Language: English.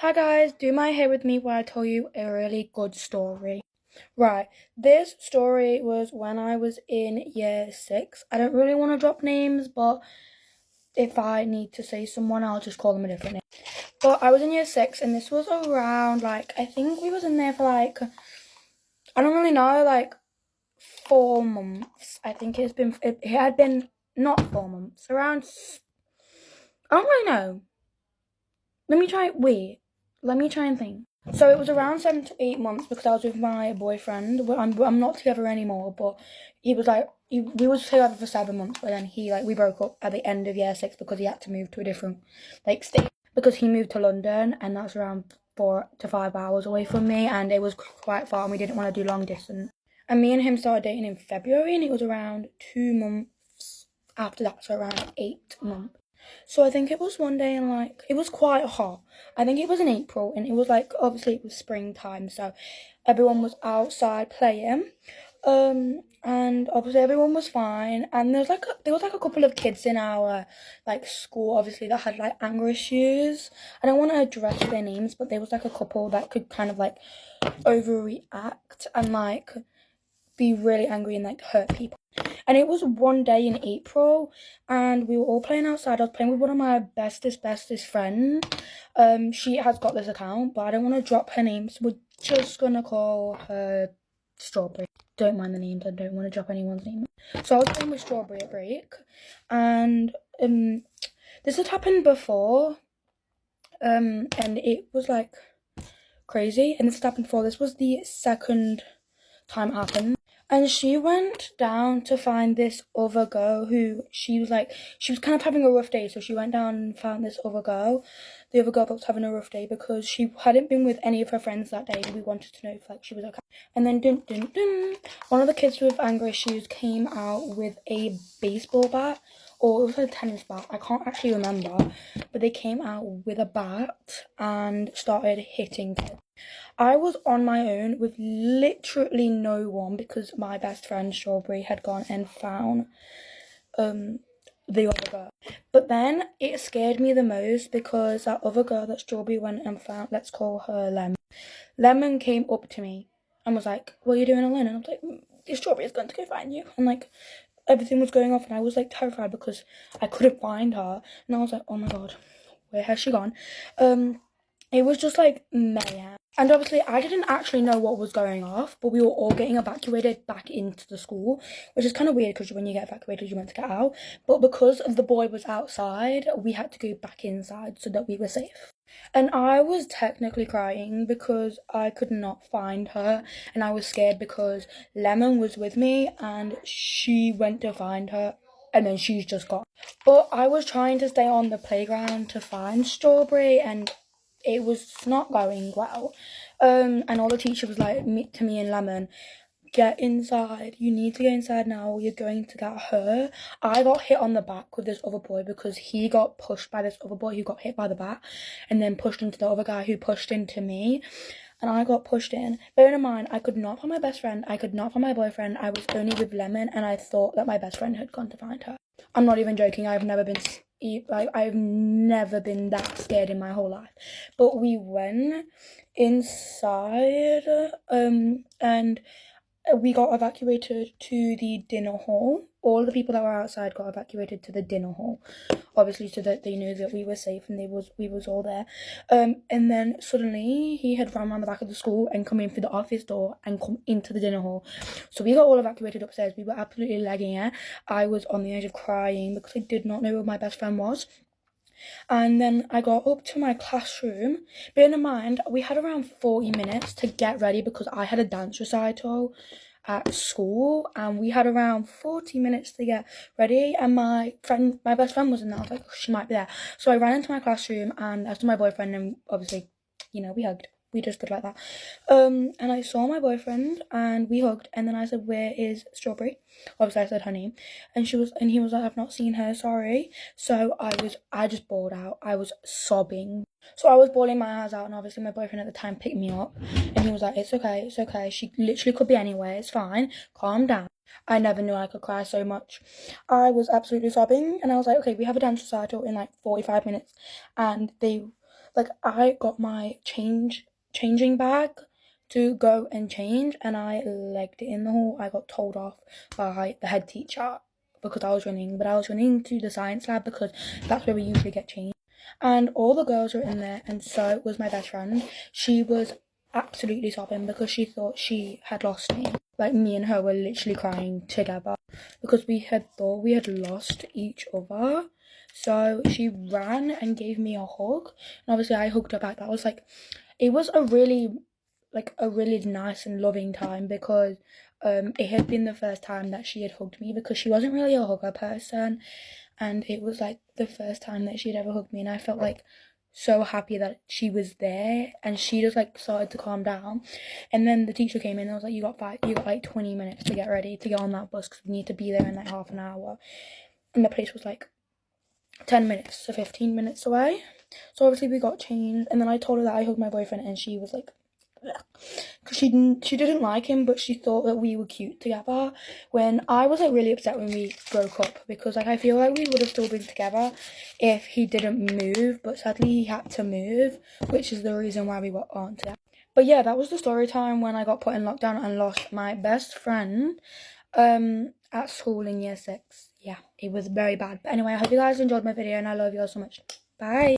Hi guys, do my hair with me while I tell you a really good story. Right, this story was when I was in year 6. I don't really want to drop names, but if I need to say someone, I'll just call them a different name. But I was in year 6 and this was around I think we was in there for I don't really know, 4 months. I think it had been not 4 months, I don't really know. Let me try and think. So it was around 7 to 8 months because I was with my boyfriend. I'm not together anymore, but he was we was together for 7 months, but then we broke up at the end of year 6 because he had to move to a different state because he moved to London, and that's around 4 to 5 hours away from me, and it was quite far, and we didn't want to do long distance. And me and him started dating in February, and it was around 2 months after that, so around 8 months. So I think it was one day and it was quite hot. I think it was in April, and it was obviously it was springtime, so everyone was outside playing. And obviously everyone was fine, and there was a couple of kids in our school, obviously, that had anger issues. I don't want to address their names, but there was a couple that could kind of overreact and be really angry and hurt people. And it was one day in April, and we were all playing outside. I was playing with one of my bestest friends. She has got this account, but I don't want to drop her name, so we're just gonna call her Strawberry. Don't mind the names, I don't want to drop anyone's name. So I was playing with Strawberry at break, and this had happened before, and it was crazy, and this had happened before. This was the second time it happened. And she went down to find this other girl who she was kind of having a rough day. So she went down and found this other girl. The other girl that was having a rough day because she hadn't been with any of her friends that day. We wanted to know if she was okay. And then dun dun dun, one of the kids with anger issues came out with a baseball bat, or it was a tennis bat. I can't actually remember, but they came out with a bat and started hitting kids. I was on my own with literally no one because my best friend Strawberry had gone and found the other girl. But then it scared me the most because that other girl that Strawberry went and found, let's call her Lemon. Lemon came up to me and was like, "What are you doing alone?" And I was like, "Strawberry is going to go find you." And everything was going off, and I was terrified because I couldn't find her. And I was like, "Oh my god, where has she gone?" It was just mayhem. And obviously I didn't actually know what was going off, but we were all getting evacuated back into the school, which is kind of weird because when you get evacuated, you're meant to get out. But because the boy was outside, we had to go back inside so that we were safe. And I was technically crying because I could not find her, and I was scared because Lemon was with me and she went to find her, and then she's just gone. But I was trying to stay on the playground to find Strawberry, and it was not going well. And all the teacher was to me and Lemon, "Get inside. You need to get inside now. You're going to get hurt." I got hit on the back with this other boy because he got pushed by this other boy who got hit by the bat and then pushed into the other guy who pushed into me. And I got pushed in. Bearing in mind, I could not find my best friend. I could not find my boyfriend. I was only with Lemon, and I thought that my best friend had gone to find her. I'm not even joking. I've never been that scared in my whole life. But we went inside, and we got evacuated to the dinner hall. All the people that were outside got evacuated to the dinner hall, obviously, so that they knew that we were safe and we was all there. And then suddenly he had run around the back of the school and come in through the office door and come into the dinner hall. So we got all evacuated upstairs. We were absolutely legging it. I was on the edge of crying because I did not know where my best friend was. And then I got up to my classroom. Bearing in mind, we had around 40 minutes to get ready because I had a dance recital at school, and we had around 40 minutes to get ready, and my best friend was in there. I was like, she might be there. So I ran into my classroom and I saw my boyfriend, and obviously, we hugged. We just did like that. And I saw my boyfriend and we hugged, and then I said, "Where is Strawberry?" Obviously I said her name, and he was like, "I've not seen her, sorry." So I just bawled out. I was sobbing. So I was bawling my eyes out, and obviously my boyfriend at the time picked me up, and he was like, "It's okay. She literally could be anywhere. It's fine. Calm down." I never knew I could cry so much. I was absolutely sobbing, and I was like, "Okay, we have a dance recital in 45 minutes," and like I got my changing bag to go and change, and I legged it in the hall. I got told off by the head teacher because I was running, but I was running to the science lab because that's where we usually get changed. And all the girls were in there, and so was my best friend. She was absolutely sobbing because she thought she had lost me. Like, me and her were literally crying together because we had thought we had lost each other. So she ran and gave me a hug, and obviously I hugged her back. That was like, it was a really nice and loving time because it had been the first time that she had hugged me because she wasn't really a hugger person, and it was like the first time that she'd ever hugged me, and I felt like so happy that she was there, and she just like started to calm down. And then the teacher came in and was like, you got like 20 minutes to get ready to get on that bus because we need to be there in like half an hour. And the place was like 10 minutes to 15 minutes away. So obviously we got changed, and then I told her that I hugged my boyfriend, and she was like, because she didn't like him, but she thought that we were cute together. When I was like really upset when we broke up because like I feel like we would have still been together if he didn't move, but sadly he had to move, which is the reason why we aren't together. But yeah, that was the story time when I got put in lockdown and lost my best friend at school in year 6. Yeah, it was very bad. But anyway, I hope you guys enjoyed my video, and I love you all so much. Bye.